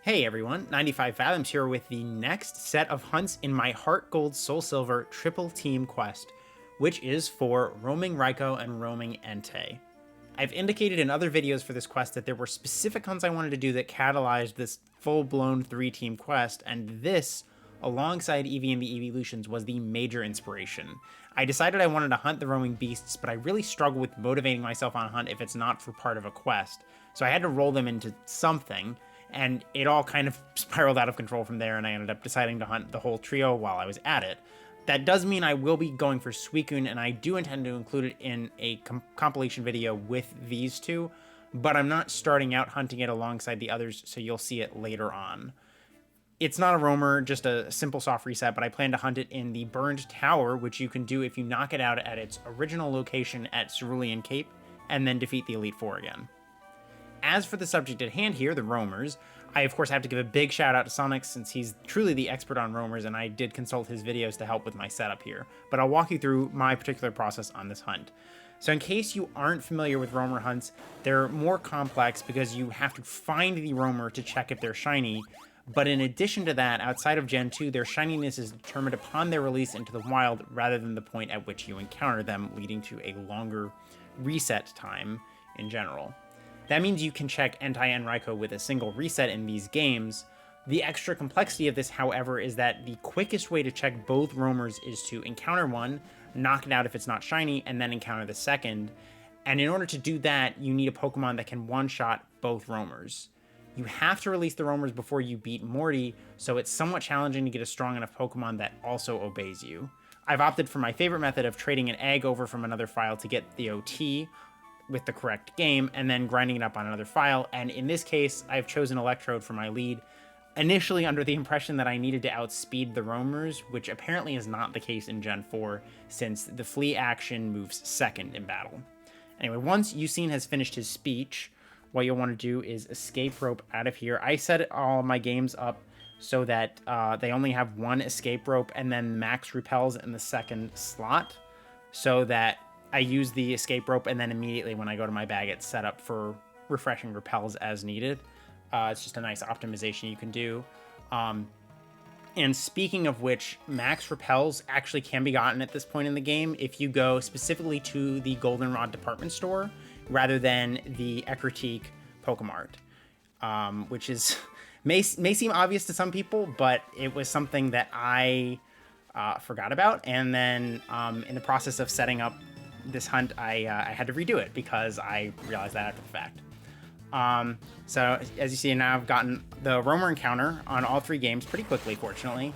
Hey everyone, 95 Fathoms here with the next set of hunts in my Heart Gold Soul Silver Triple Team quest, which is for roaming Raikou and roaming Entei. I've indicated in other videos for this quest that there were specific hunts I wanted to do that catalyzed this full-blown 3-team quest, and this, alongside Eevee and the Eeveelutions, was the major inspiration. I decided I wanted to hunt the roaming beasts, but I really struggle with motivating myself on a hunt if it's not for part of a quest, so I had to roll them into something, and it all kind of spiraled out of control from there, and I ended up deciding to hunt the whole trio while I was at it. That does mean I will be going for Suicune, and I do intend to include it in a compilation video with these two, but I'm not starting out hunting it alongside the others, so you'll see it later on. It's not a roamer, just a simple soft reset, but I plan to hunt it in the Burned Tower, which you can do if you knock it out at its original location at Cerulean Cape, and then defeat the Elite Four again. As for the subject at hand here, the roamers, I of course have to give a big shout out to Sonic since he's truly the expert on roamers, and I did consult his videos to help with my setup here, but I'll walk you through my particular process on this hunt. So in case you aren't familiar with roamer hunts, they're more complex because you have to find the roamer to check if they're shiny, but in addition to that, outside of Gen 2, their shininess is determined upon their release into the wild rather than the point at which you encounter them, leading to a longer reset time in general. That means you can check Entei and Raikou with a single reset in these games. The extra complexity of this, however, is that the quickest way to check both roamers is to encounter one, knock it out if it's not shiny, and then encounter the second. And in order to do that, you need a Pokemon that can one-shot both roamers. You have to release the roamers before you beat Morty, so it's somewhat challenging to get a strong enough Pokemon that also obeys you. I've opted for my favorite method of trading an egg over from another file to get the OT with the correct game, and then grinding it up on another file, and in this case, I've chosen Electrode for my lead, initially under the impression that I needed to outspeed the roamers, which apparently is not the case in Gen 4, since the Flee action moves second in battle. Anyway, once Suicune has finished his speech, what you'll want to do is escape rope out of here. I set all my games up so that they only have one escape rope, and then max repels in the second slot, so that I use the escape rope, and then immediately when I go to my bag, it's set up for refreshing repels as needed. It's just a nice optimization you can do. And speaking of which, max repels actually can be gotten at this point in the game if you go specifically to the Goldenrod department store rather than the Ecruteak Pokemart, which is may seem obvious to some people, but it was something that I forgot about, and then in the process of setting up this hunt, I had to redo it because I realized that after the fact. So as you see now, I've gotten the roamer encounter on all three games pretty quickly, fortunately.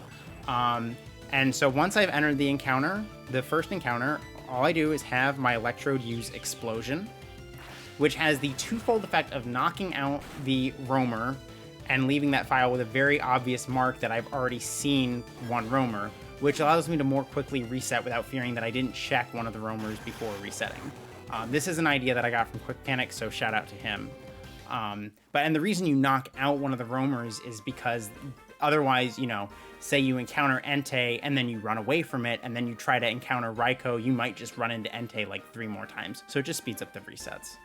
And so once I've entered the encounter, the first encounter, all I do is have my Electrode use Explosion, which has the twofold effect of knocking out the roamer and leaving that file with a very obvious mark that I've already seen one roamer, which allows me to more quickly reset without fearing that I didn't check one of the roamers before resetting. This is an idea that I got from Quick Panic, so shout out to him. And the reason you knock out one of the roamers is because otherwise, you know, say you encounter Entei and then you run away from it, and then you try to encounter Raikou, you might just run into Entei like 3 more times. So it just speeds up the resets.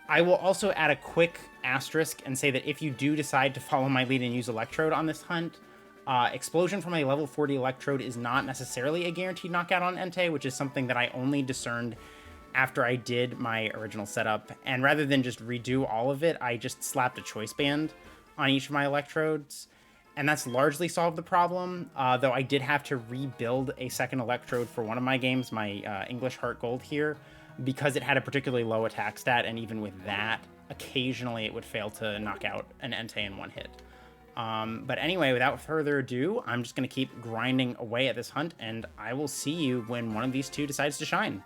I will also add a quick asterisk and say that if you do decide to follow my lead and use Electrode on this hunt, Explosion from a level 40 Electrode is not necessarily a guaranteed knockout on Entei, which is something that I only discerned after I did my original setup. And rather than just redo all of it, I just slapped a choice band on each of my Electrodes, and that's largely solved the problem, though I did have to rebuild a second Electrode for one of my games, my English Heart Gold here, because it had a particularly low attack stat, and even with that, occasionally it would fail to knock out an Entei in one hit. But anyway, without further ado, I'm just going to keep grinding away at this hunt, and I will see you when one of these two decides to shine.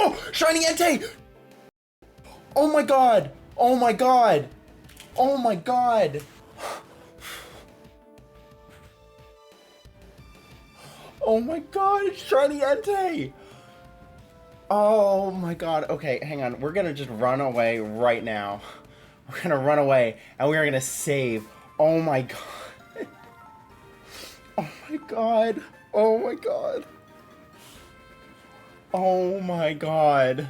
Oh, shiny Entei! Oh my god! Oh my god! Oh my god! Oh my god, it's shiny Entei! Oh my god. Okay, hang on. We're gonna just run away right now. We're gonna run away and we're gonna save. Oh my god. Oh my god. Oh my god. Oh my god.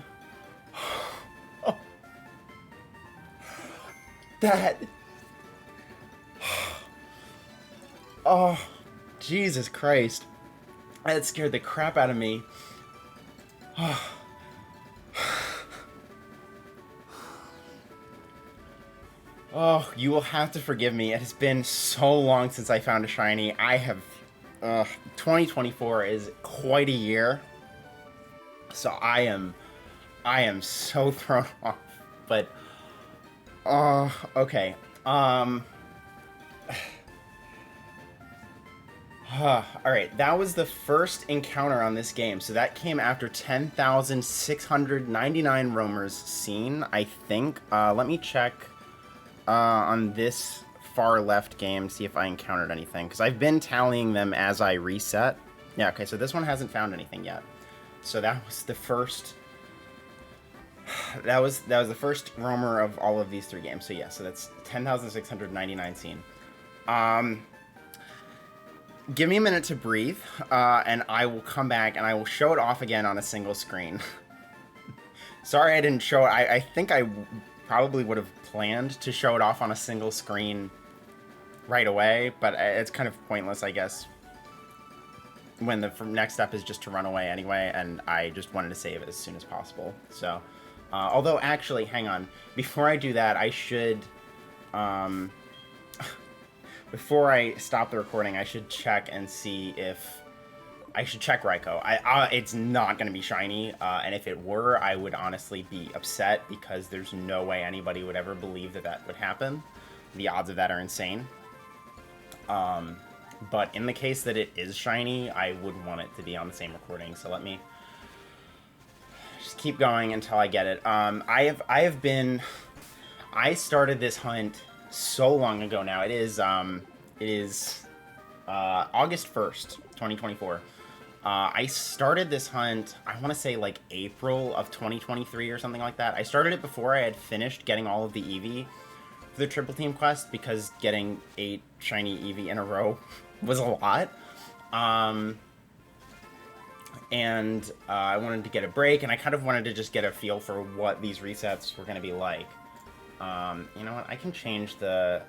Oh. That. Oh, Jesus Christ. That scared the crap out of me. Oh, you will have to forgive me. It has been so long since I found a shiny. 2024 is quite a year. So I am so thrown off. But, okay. Alright, that was the first encounter on this game. So that came after 10,699 roamers seen, I think. Let me check on this far left game, see if I encountered anything. Because I've been tallying them as I reset. Yeah, okay, so this one hasn't found anything yet. So that was the first... That was the first roamer of all of these 3 games. So yeah, so that's 10,699 seen. Give me a minute to breathe, and I will come back and I will show it off again on a single screen. Sorry I didn't show it. I think I probably would have planned to show it off on a single screen right away, but it's kind of pointless, I guess, when the next step is just to run away anyway, and I just wanted to save it as soon as possible. So, although actually, hang on. Before I do that, I should... Before I stop the recording, I should check and see if... I should check Raikou. It's not going to be shiny, and if it were, I would honestly be upset, because there's no way anybody would ever believe that that would happen. The odds of that are insane. But in the case that it is shiny, I would want it to be on the same recording, so let me just keep going until I get it. I started this hunt so long ago now. It is August 1st, 2024. I started this hunt, I want to say like April of 2023 or something like that. I started it before I had finished getting all of the Eevee for the Triple Team quest, because getting 8 shiny Eevee in a row was a lot. And I wanted to get a break, and I kind of wanted to just get a feel for what these resets were going to be like. You know what? I can change the...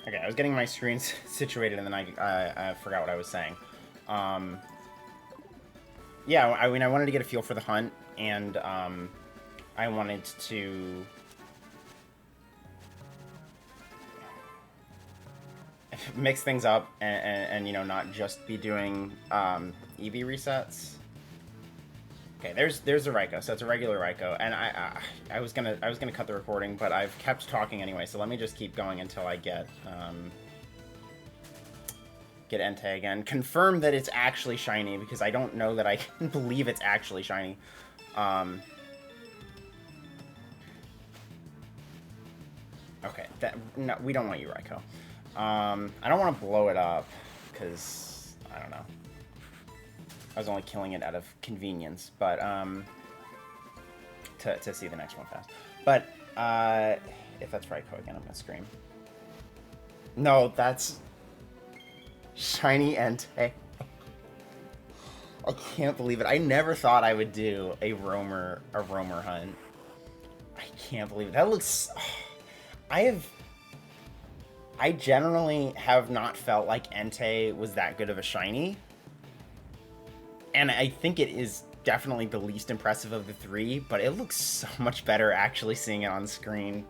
Okay, I was getting my screen situated, and then I forgot what I was saying. Yeah, I mean, I wanted to get a feel for the hunt, and I wanted to... mix things up, and you know, not just be doing Eevee resets. Okay, there's the Raikou, so it's a regular Raikou, and I was gonna cut the recording, but I've kept talking anyway, so let me just keep going until I get Entei again. Confirm that it's actually shiny, because I don't know that I can believe it's actually shiny. Okay, no, we don't want you, Raikou. I don't want to blow it up, because I don't know. I was only killing it out of convenience, but, to see the next one fast. But, if that's Raikou again, I'm gonna scream. No, that's shiny Entei. I can't believe it. I never thought I would do a roamer hunt. I can't believe it. That looks... I generally have not felt like Entei was that good of a shiny. And I think it is definitely the least impressive of the 3, but it looks so much better actually seeing it on screen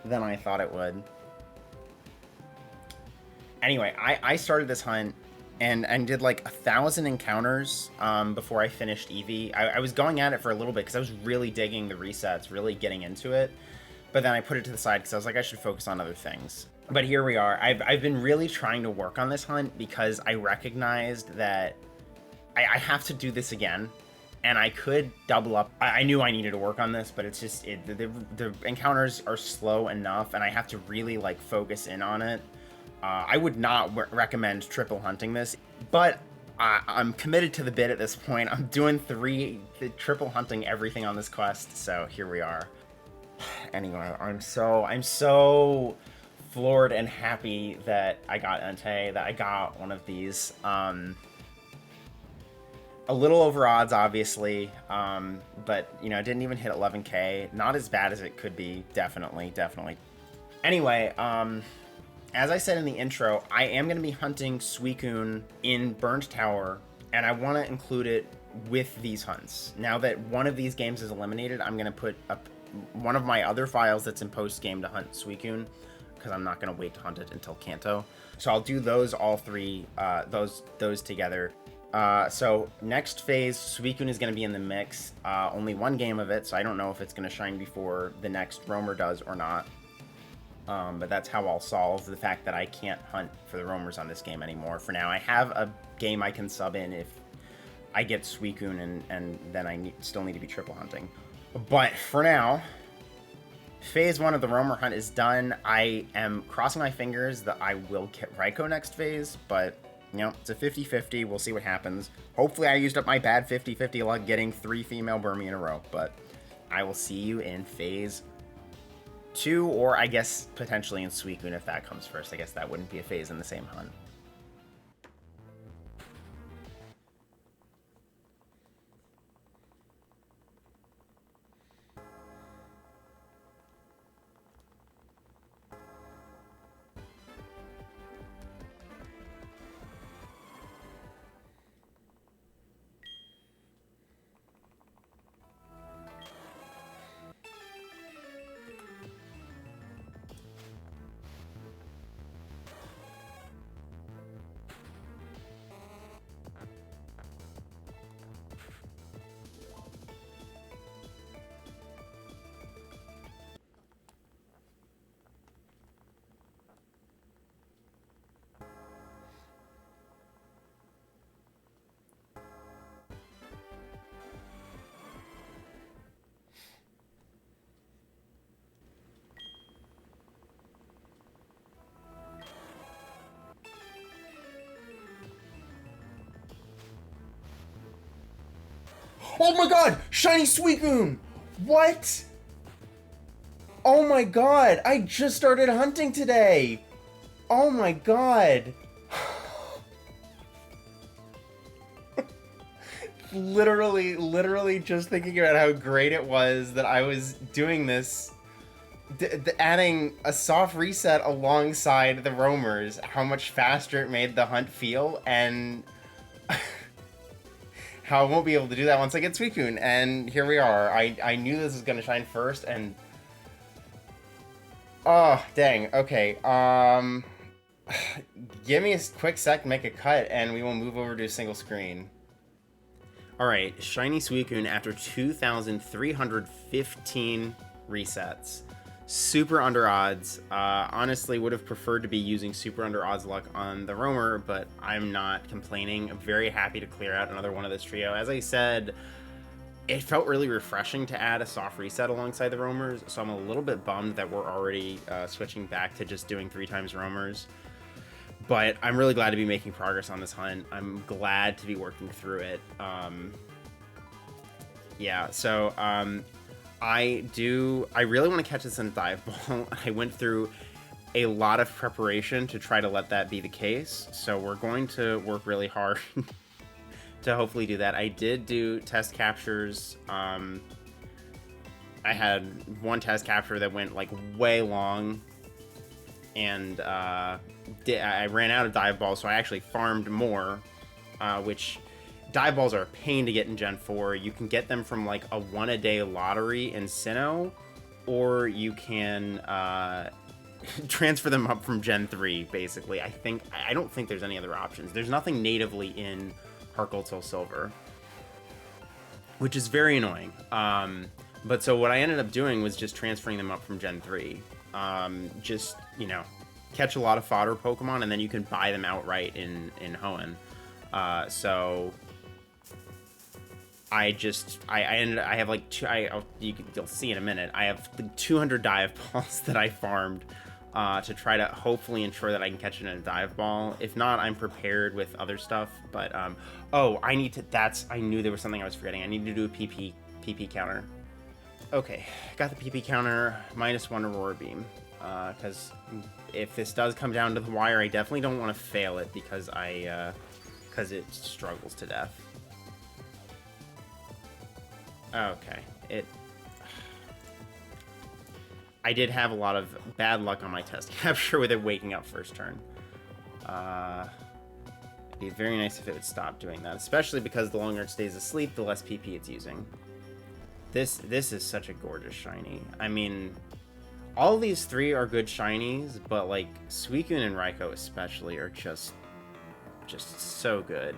than I thought it would. Anyway, I started this hunt and did like 1,000 encounters before I finished Eevee. I was going at it for a little bit because I was really digging the resets, really getting into it. But then I put it to the side because I was like, I should focus on other things. But here we are. I've been really trying to work on this hunt because I recognized that I have to do this again. and I could double up. I knew I needed to work on this, but it's just the encounters are slow enough, and I have to really like focus in on it. I would not recommend triple hunting this, but I'm committed to the bit at this point. I'm doing triple hunting everything on this quest, so here we are. Anyway, I'm so floored and happy that I got Entei, that I got one of these. A little over odds, obviously, but, you know, it didn't even hit 11k. Not as bad as it could be, definitely. Anyway, as I said in the intro, I am going to be hunting Suicune in Burned Tower, and I want to include it with these hunts. Now that one of these games is eliminated, I'm going to put up one of my other files that's in post-game to hunt Suicune, because I'm not going to wait to hunt it until Kanto. So I'll do those all three, those together. So next phase, Suicune is going to be in the mix. Only one game of it, so I don't know if it's going to shine before the next roamer does or not. But that's how I'll solve the fact that I can't hunt for the roamers on this game anymore. For now, I have a game I can sub in if I get Suicune, and then I still need to be triple hunting. But for now, phase 1 of the roamer hunt is done. I am crossing my fingers that I will get Raikou next phase, but you know, it's a 50-50. We'll see what happens. Hopefully I used up my bad 50-50 luck getting 3 female Burmy in a row, but I will see you in phase 2, or I guess potentially in Suicune if that comes first. I guess that wouldn't be a phase in the same hunt. Oh my god! Shiny Suicune! What? Oh my god! I just started hunting today! Oh my god! literally just thinking about how great it was that I was doing this, adding a soft reset alongside the roamers, how much faster it made the hunt feel, and how I won't be able to do that once I get Suicune. And here we are. I knew this was going to shine first, and oh, dang. Okay, give me a quick sec to make a cut, and we will move over to a single screen. Alright, Shiny Suicune after 2,315 resets. Super under odds. Honestly, would have preferred to be using super under odds luck on the roamer, but I'm not complaining. I'm very happy to clear out another one of this trio. As I said, it felt really refreshing to add a soft reset alongside the roamers, so I'm a little bit bummed that we're already switching back to just doing 3 times roamers. But I'm really glad to be making progress on this hunt. I'm glad to be working through it. Yeah, so I really want to catch this in a dive ball. I went through a lot of preparation to try to let that be the case. So we're going to work really hard to hopefully do that. I did do test captures. I had one test capture that went like way long, and I ran out of dive balls, so I actually farmed more, which dive balls are a pain to get in Gen 4. You can get them from like a 1-a-day lottery in Sinnoh, or you can transfer them up from Gen 3, basically. I don't think there's any other options. There's nothing natively in Heart Gold Soul Silver, which is very annoying. But so what I ended up doing was just transferring them up from Gen 3. Just, you know, catch a lot of fodder Pokemon, and then you can buy them outright in Hoenn. So I have like you'll see in a minute. I have 200 dive balls that I farmed to try to hopefully ensure that I can catch it in a dive ball. If not, I'm prepared with other stuff. But oh, I knew there was something I was forgetting. I need to do a PP counter. Okay, got the PP counter, -1 Aurora Beam. Because if this does come down to the wire, I definitely don't want to fail it because it struggles to death. Okay, I did have a lot of bad luck on my test capture with it waking up first turn. It'd be very nice if it would stop doing that, especially because the longer it stays asleep, the less PP it's using. This is such a gorgeous shiny. I mean, all these three are good shinies, but like Suicune and Raikou especially are just so good.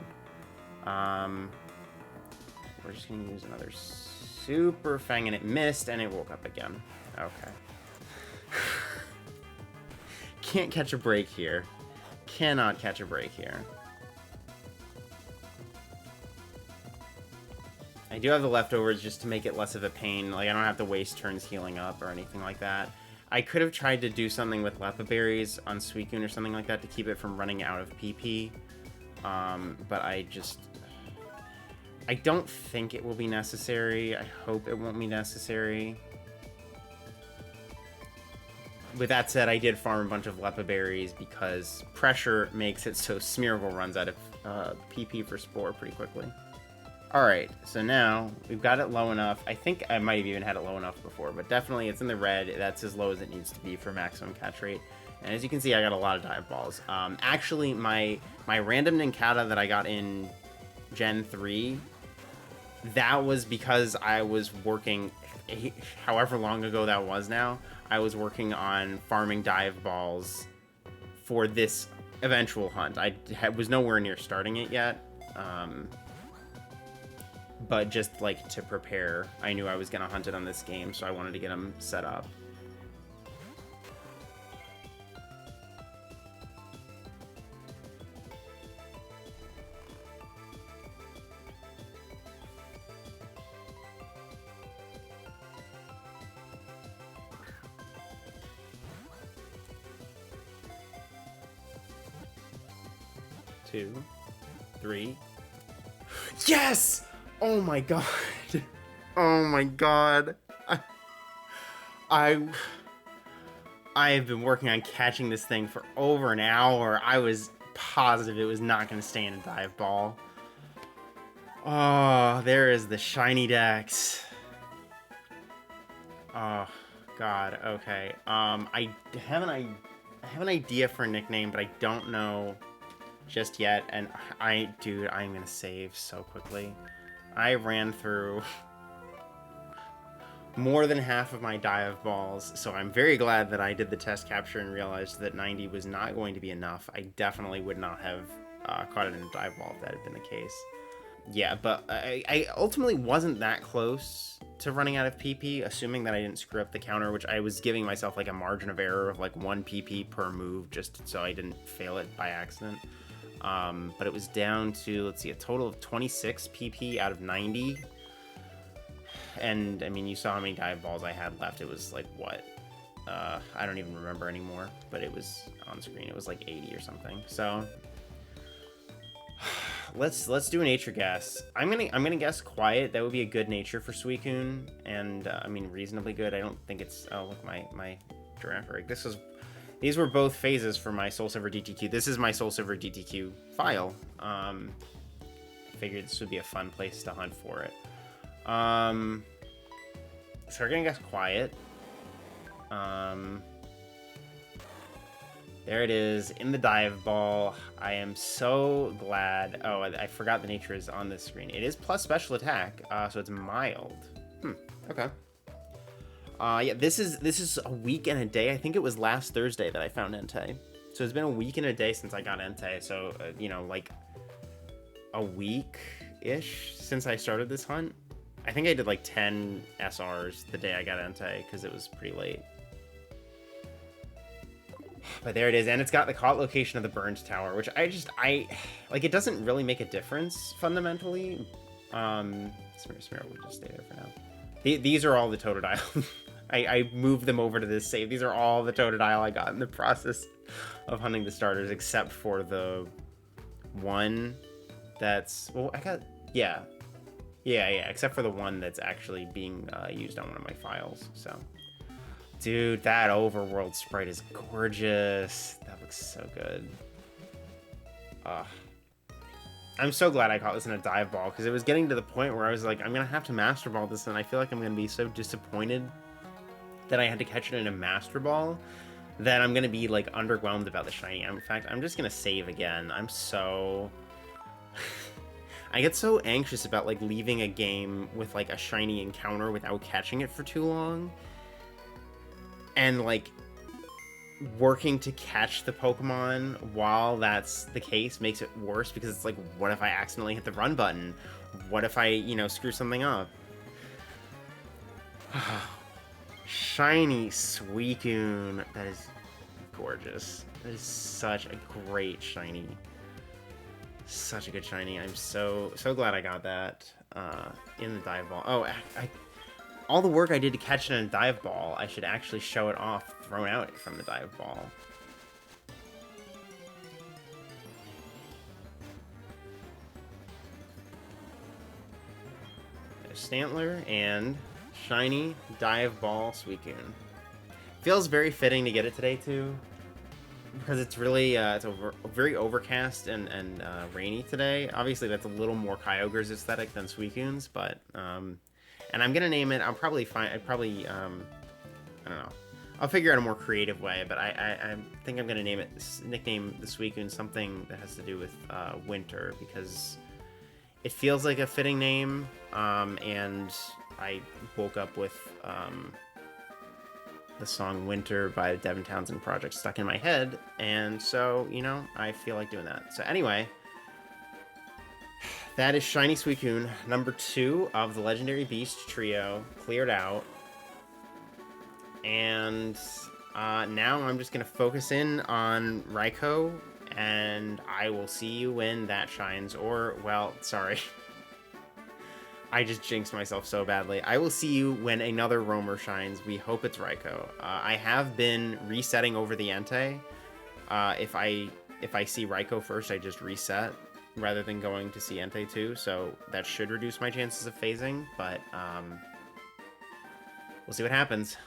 We're just gonna use another Super Fang, and it missed, and it woke up again. Okay. Can't catch a break here. Cannot catch a break here. I do have the leftovers just to make it less of a pain. Like, I don't have to waste turns healing up or anything like that. I could have tried to do something with Lepa Berries on Suicune or something like that to keep it from running out of PP. But I don't think it will be necessary. I hope it won't be necessary. With that said, I did farm a bunch of Lepa Berries because pressure makes it so Smeargle runs out of PP for Spore pretty quickly. Alright, so now we've got it low enough. I think I might have even had it low enough before, but definitely it's in the red. That's as low as it needs to be for maximum catch rate. And as you can see, I got a lot of dive balls. Actually, my random Nincada that I got in Gen 3, that was because I was working, however long ago that was now, I was working on farming dive balls for this eventual hunt. I was nowhere near starting it yet. But just like to prepare, I knew I was gonna hunt it on this game, so I wanted to get them set up. Two, three. Yes! Oh my god. Oh my god. I have been working on catching this thing for over an hour. I was positive it was not going to stay in a dive ball. Oh, there is the shiny Dex. Oh god, okay. I have an idea for a nickname, but I don't know just yet, and dude, I'm gonna save so quickly. I ran through more than half of my dive balls, so I'm very glad that I did the test capture and realized that 90 was not going to be enough. I definitely would not have caught it in a dive ball if that had been the case. Yeah, but I ultimately wasn't that close to running out of PP, assuming that I didn't screw up the counter, which I was giving myself like a margin of error of like 1 PP per move just so I didn't fail it by accident. But it was down to, let's see, a total of 26 PP out of 90. And, I mean, you saw how many dive balls I had left. It was like, what? I don't even remember anymore, but it was on screen. It was like 80 or something. So, let's do a nature guess. I'm gonna guess quiet. That would be a good nature for Suicune. And, I mean, reasonably good. I don't think it's, oh, look, my giraffe rig. These were both phases for my Soul Silver DTQ. This is my Soul Silver DTQ file. Figured this would be a fun place to hunt for it. So we're gonna guess quiet. There it is in the dive ball. I am so glad. Oh, I forgot the nature is on this screen. It is plus special attack, so it's mild. Okay. Yeah, this is a week and a day. I think it was last Thursday that I found Entei. So it's been a week and a day since I got Entei. So, you know, like a week-ish since I started this hunt. I think I did like 10 SRs the day I got Entei because it was pretty late. But there it is, and it's got the caught location of the burned tower, which I like, it doesn't really make a difference fundamentally. Smear will just stay there for now. These are all the Totodile. I moved them over to this save. These are all the Totodile I got in the process of hunting the starters, except for the one that's... Well, I got... Yeah, except for the one that's actually being used on one of my files, so... Dude, that overworld sprite is gorgeous. That looks so good. I'm so glad I caught this in a dive ball, because it was getting to the point where I was like, I'm going to have to master ball this, and I feel like I'm going to be so disappointed that I had to catch it in a master ball that I'm going to be, like, underwhelmed about the shiny. In fact, I'm just going to save again. I'm so... I get so anxious about, like, leaving a game with, like, a shiny encounter without catching it for too long. And, like, working to catch the Pokemon while that's the case makes it worse, because it's like, what if I accidentally hit the run button? What if I, you know, screw something up? Shiny Suicune. That is gorgeous. That is such a great shiny. Such a good shiny. I'm so glad I got that in the dive ball. Oh, all the work I did to catch it in a dive ball, I should actually show it off, thrown out from the dive ball. There's Stantler and shiny dive ball Suicune. Feels very fitting to get it today too, because it's really it's very overcast and rainy today. Obviously, that's a little more Kyogre's aesthetic than Suicune's, but and I'm gonna name it. I'll probably find. I don't know. I'll figure out a more creative way, but I think I'm gonna nickname the Suicune something that has to do with winter, because it feels like a fitting name. And I woke up with the song "Winter" by the Devin Townsend Project stuck in my head, and so, you know, I feel like doing that. So anyway. That is Shiny Suicune, number 2 of the Legendary Beast trio, cleared out. And now I'm just going to focus in on Raikou, and I will see you when that shines. Or, well, sorry. I just jinxed myself so badly. I will see you when another roamer shines. We hope it's Raikou. I have been resetting over the Entei. If I see Raikou first, I just reset, rather than going to see Entei 2, so that should reduce my chances of phasing, but we'll see what happens.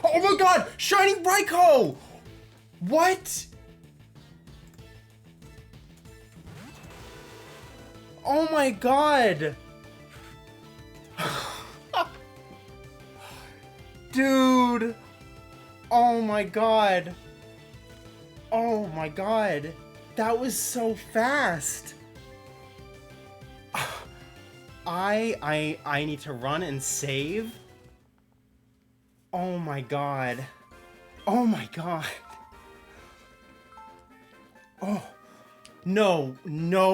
Oh my god! Shiny Raikou! What? Oh my god! Dude! Oh my god! Oh my god! That was so fast! I need to run and save? Oh my god. Oh my god. Oh. No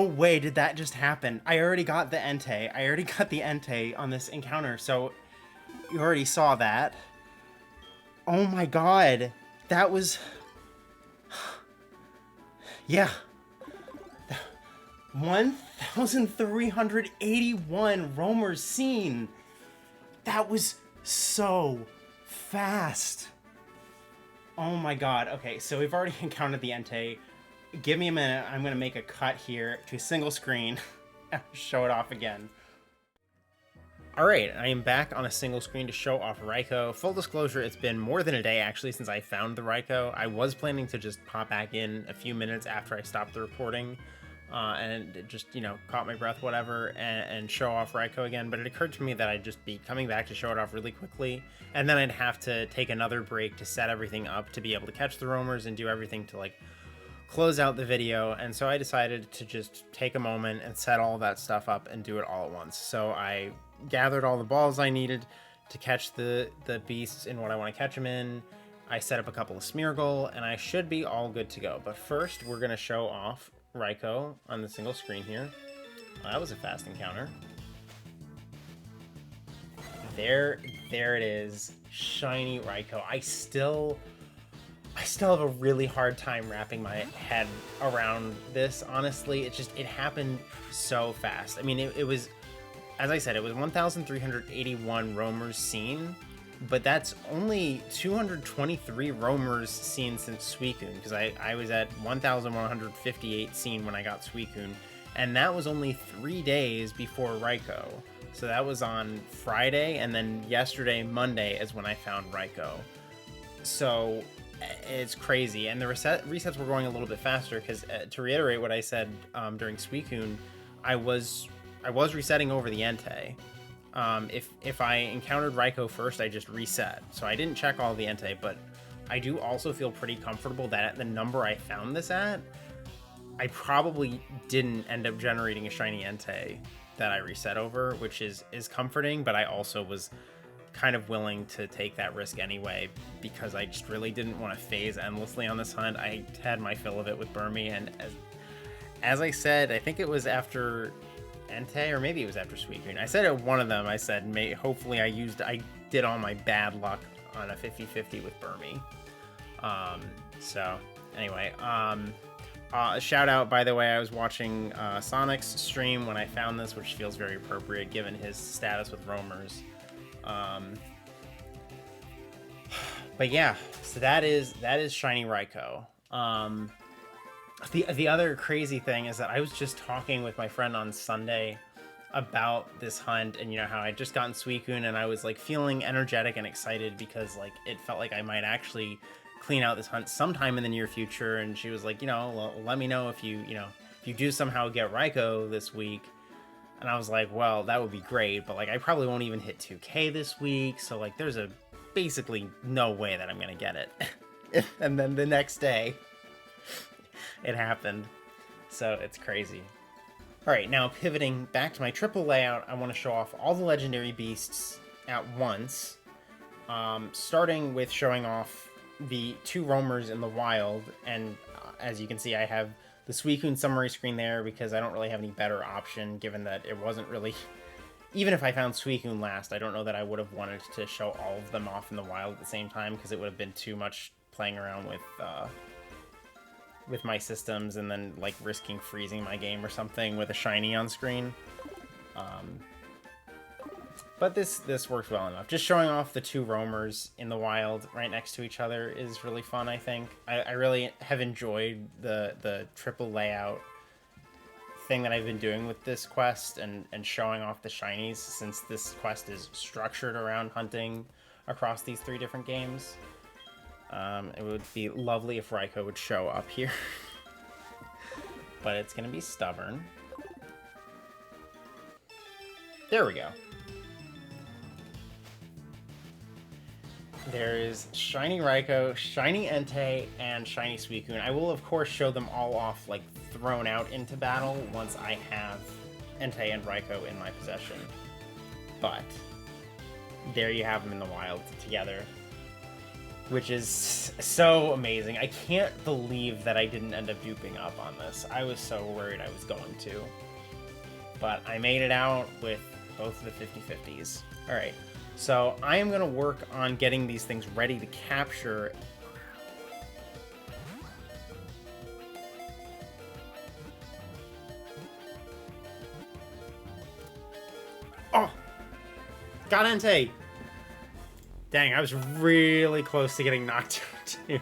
way did that just happen. I already got the Entei. I already got the Entei on this encounter, so you already saw that. Oh my god. That was... Yeah. 1,381 roamers seen. That was so fast. Oh my god. Okay, so we've already encountered the Entei. Give me a minute. I'm going to make a cut here to single screen and show it off again. Alright, I am back on a single screen to show off Raikou. Full disclosure, it's been more than a day actually since I found the Raikou. I was planning to just pop back in a few minutes after I stopped the recording. And it just, you know, caught my breath, whatever, and show off Raikou again. But it occurred to me that I'd just be coming back to show it off really quickly. And then I'd have to take another break to set everything up to be able to catch the roamers and do everything to, like, close out the video. And so I decided to just take a moment and set all of that stuff up and do it all at once. So I gathered all the balls I needed to catch the beasts in what I want to catch them in. I set up a couple of Smeargle, and I should be all good to go. But first, we're going to show off Raikou on the single screen here. That was a fast encounter. There it is. Shiny Raikou. I still have a really hard time wrapping my head around this, honestly. It happened so fast. I mean, it was, as I said, it was 1,381 roamers seen, but that's only 223 roamers seen since Suicune, because I was at 1,158 seen when I got Suicune, and that was only 3 days before Raikou. So that was on Friday, and then yesterday, Monday, is when I found Raikou. So it's crazy, and the resets were going a little bit faster, because to reiterate what I said during Suicune, I was resetting over the Entei. If I encountered Raikou first, I just reset. So I didn't check all the Entei, but I do also feel pretty comfortable that at the number I found this at, I probably didn't end up generating a shiny Entei that I reset over, which is comforting, but I also was kind of willing to take that risk anyway, because I just really didn't want to phase endlessly on this hunt. I had my fill of it with Burmy, and as I said, I think it was after Entei, or maybe it was after Suicune. I said at one of them, I said, hopefully I did all my bad luck on a 50-50 with Burmy. So anyway, shout out, by the way, I was watching Sonic's stream when I found this, which feels very appropriate given his status with roamers. But yeah, so that is shiny Raikou. The other crazy thing is that I was just talking with my friend on Sunday about this hunt, and you know how I just gotten Suicune, and I was like feeling energetic and excited because like it felt like I might actually clean out this hunt sometime in the near future. And she was like, you know, let me know if you do somehow get Raikou this week. And I was like, well, that would be great, but like I probably won't even hit 2K this week, so like there's basically no way that I'm gonna get it. And then the next day it happened. So it's crazy. Alright, now pivoting back to my triple layout, I want to show off all the legendary beasts at once. Starting with showing off the 2 roamers in the wild, and as you can see, I have the Suicune summary screen there because I don't really have any better option, given that it wasn't really... Even if I found Suicune last, I don't know that I would have wanted to show all of them off in the wild at the same time, because it would have been too much playing around with my systems and then like risking freezing my game or something with a shiny on screen. But this works well enough. Just showing off the two roamers in the wild right next to each other is really fun, I think. I really have enjoyed the triple layout thing that I've been doing with this quest and showing off the shinies, since this quest is structured around hunting across these 3 different games. It would be lovely if Raikou would show up here. But it's going to be stubborn. There we go. There is Shiny Raikou, Shiny Entei, and Shiny Suicune. I will, of course, show them all off, like, thrown out into battle once I have Entei and Raikou in my possession. But there you have them in the wild together, which is so amazing. I can't believe that I didn't end up duping up on this. I was so worried I was going to. But I made it out with both of the 50/50s. All right. So I am going to work on getting these things ready to capture. Oh! Got Entei! Dang, I was really close to getting knocked out too.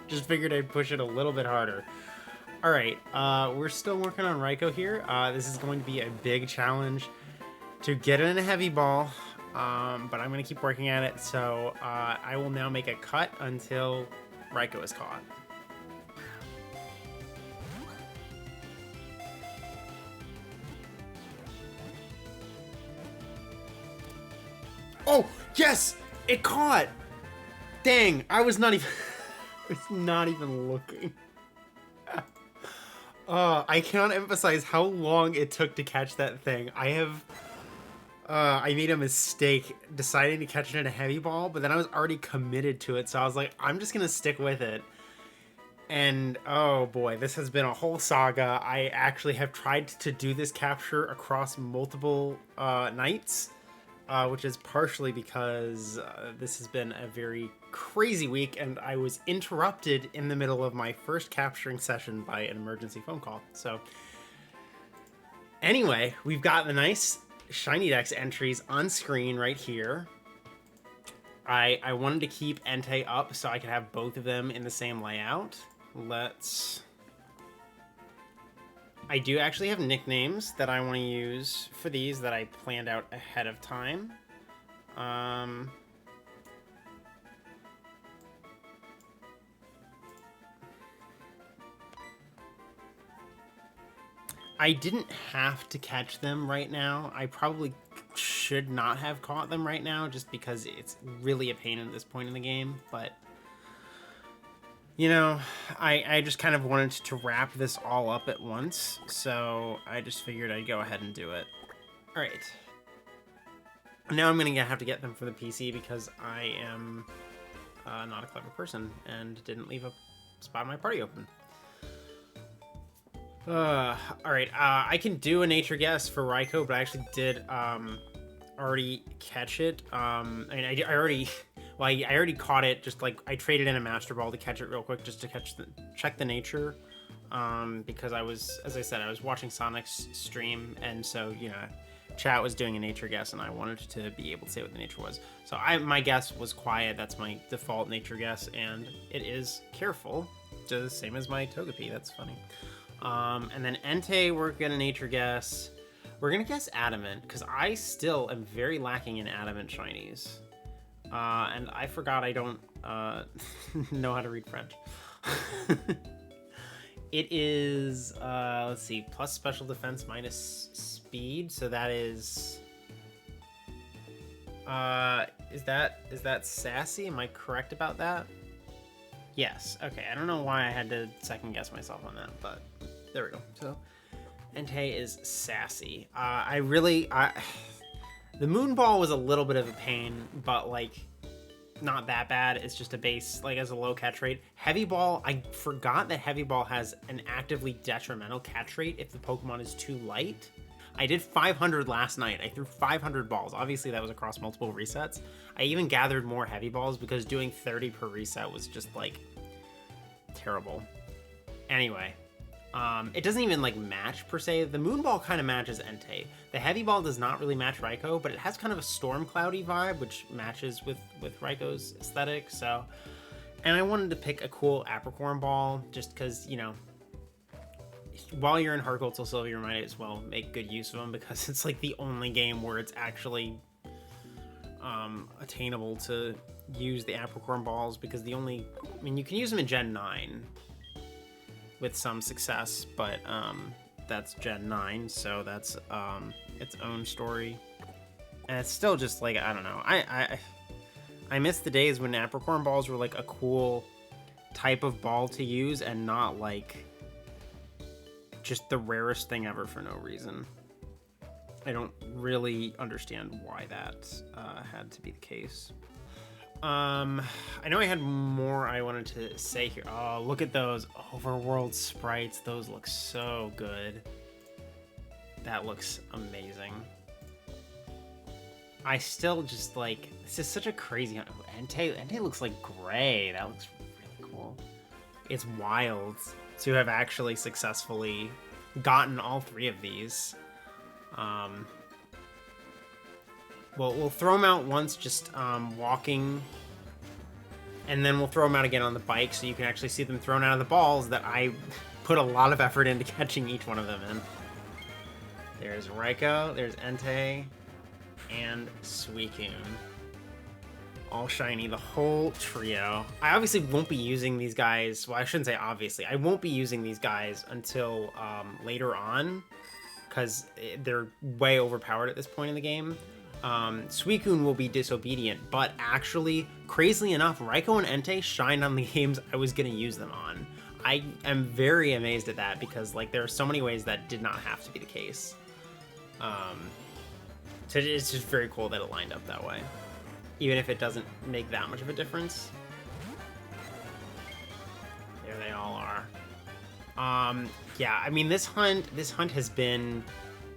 Just figured I'd push it a little bit harder. Alright, we're still working on Raikou here. This is going to be a big challenge to get in a heavy ball. But I'm going to keep working at it, so I will now make a cut until Raikou is caught. Oh, yes! It caught! Dang, I was not even... I was not even looking. I cannot emphasize how long it took to catch that thing. I made a mistake deciding to catch it in a heavy ball, but then I was already committed to it, so I was like, I'm just gonna stick with it. And oh boy, this has been a whole saga. I actually have tried to do this capture across multiple nights, which is partially because this has been a very crazy week, and I was interrupted in the middle of my first capturing session by an emergency phone call. So anyway, we've got the nice Shiny Dex entries on screen right here. I wanted to keep Entei up so I could have both of them in the same layout. I do actually have nicknames that I want to use for these that I planned out ahead of time. I didn't have to catch them right now. I probably should not have caught them right now just because it's really a pain at this point in the game. But, you know, I just kind of wanted to wrap this all up at once. So I just figured I'd go ahead and do it. All right. Now I'm going to have to get them for the PC because I am not a clever person and didn't leave a spot in my party open. Alright, I can do a nature guess for Raikou, but I actually did, already catch it. I mean, I already caught it, just like, I traded in a Master Ball to catch it real quick, just to check the nature, because I was, as I said, I was watching Sonic's stream, and so, you know, chat was doing a nature guess, and I wanted to be able to say what the nature was. So my guess was quiet, that's my default nature guess, and it is careful, just the same as my Togepi, that's funny. And then Entei, we're gonna nature guess. We're gonna guess adamant, because I still am very lacking in adamant shinies. And I forgot I don't know how to read French. It is, let's see, plus special defense minus speed, so that is that sassy? Am I correct about that? Yes, okay, I don't know why I had to second guess myself on that, but there we go. So, Entei is sassy. The Moon Ball was a little bit of a pain, but, like, not that bad. It's just a base, like, as a low catch rate. Heavy Ball, I forgot that Heavy Ball has an actively detrimental catch rate if the Pokemon is too light. I did 500 last night. I threw 500 balls. Obviously, that was across multiple resets. I even gathered more Heavy Balls because doing 30 per reset was just, like, terrible. Anyway, It doesn't even like match per se. The moon ball kind of matches Entei. The heavy ball does not really match Raikou, but it has kind of a storm cloudy vibe, which matches with Raikou's aesthetic. So, and I wanted to pick a cool apricorn ball just because, you know, while you're in Heart Gold Soul Silver, you might as well make good use of them because it's like the only game where it's actually attainable to use the apricorn balls, because I mean, you can use them in Gen 9 with some success, but that's Gen 9, so that's its own story. And it's still just like, I don't know. I miss the days when apricorn balls were like a cool type of ball to use and not like just the rarest thing ever for no reason. I don't really understand why that had to be the case. I know I had more I wanted to say here. Oh, look at those overworld sprites. Those look so good. That looks amazing. I still just like, this is such a crazy, Entei looks like gray. That looks really cool. It's wild to have actually successfully gotten all three of these. We'll throw them out once just walking, and then we'll throw them out again on the bike so you can actually see them thrown out of the balls that I put a lot of effort into catching each one of them in. There's Raikou, there's Entei, and Suicune. All shiny, the whole trio. I obviously won't be using these guys, well, I shouldn't say obviously, I won't be using these guys until later on, because they're way overpowered at this point in the game. Suicune will be disobedient, but actually, crazily enough, Raikou and Entei shined on the games I was going to use them on. I am very amazed at that, because like there are so many ways that did not have to be the case. So it's just very cool that it lined up that way, even if it doesn't make that much of a difference. There they all are. Yeah, I mean, this hunt has been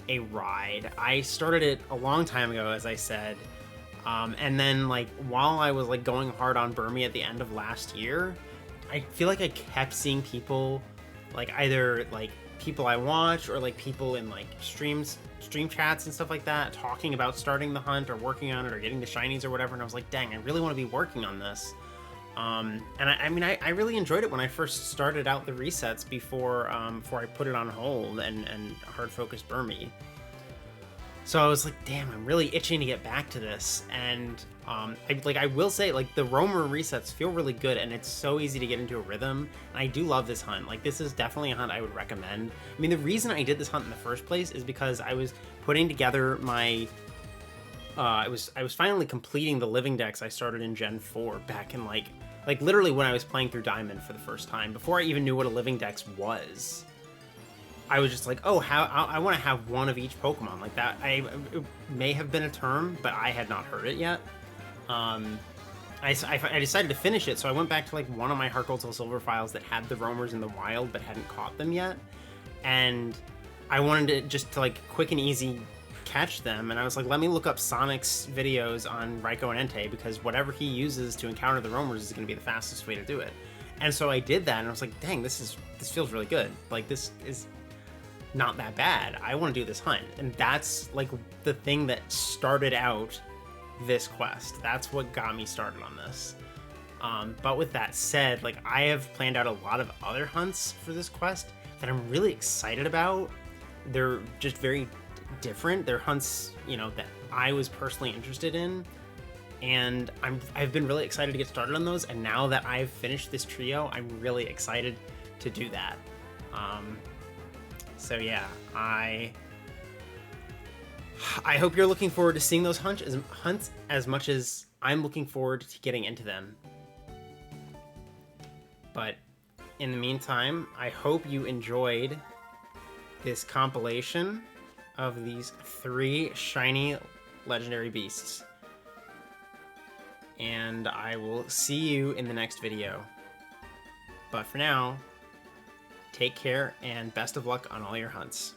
a ride. I started it a long time ago, as I said, and then like while I was like going hard on Burmy at the end of last year, I feel like I kept seeing people, like either like people I watch or like people in like stream chats and stuff like that, talking about starting the hunt or working on it or getting the shinies or whatever, and I was like, dang, I really want to be working on this. And I mean, I really enjoyed it when I first started out the resets before I put it on hold and hard focused Burmy. So I was like, damn, I'm really itching to get back to this. And I will say, like, the roamer resets feel really good, and it's so easy to get into a rhythm. And I do love this hunt. Like, this is definitely a hunt I would recommend. I mean, the reason I did this hunt in the first place is because I was putting together my I was finally completing the living decks I started in Gen 4 back in like literally when I was playing through Diamond for the first time, before I even knew what a living dex was. I was just like, oh, I want to have one of each Pokemon like that. It may have been a term, but I had not heard it yet. I decided to finish it, so I went back to like one of my Heart Gold Soul Silver files that had the roamers in the wild but hadn't caught them yet, and I wanted to just to like quick and easy catch them, and I was like, let me look up Sonic's videos on Raikou and Entei, because whatever he uses to encounter the roamers is going to be the fastest way to do it. And so I did that, and I was like, dang, this feels really good. Like, this is not that bad. I want to do this hunt. And that's like the thing that started out this quest. That's what got me started on this. But with that said, like, I have planned out a lot of other hunts for this quest that I'm really excited about. They're just very different. They're hunts, you know, that I was personally interested in, and I've been really excited to get started on those. And now that I've finished this trio, I'm really excited to do that. So yeah, I hope you're looking forward to seeing those hunts as much as I'm looking forward to getting into them. But in the meantime, I hope you enjoyed this compilation of these 3 shiny legendary beasts. And I will see you in the next video. But for now, take care and best of luck on all your hunts.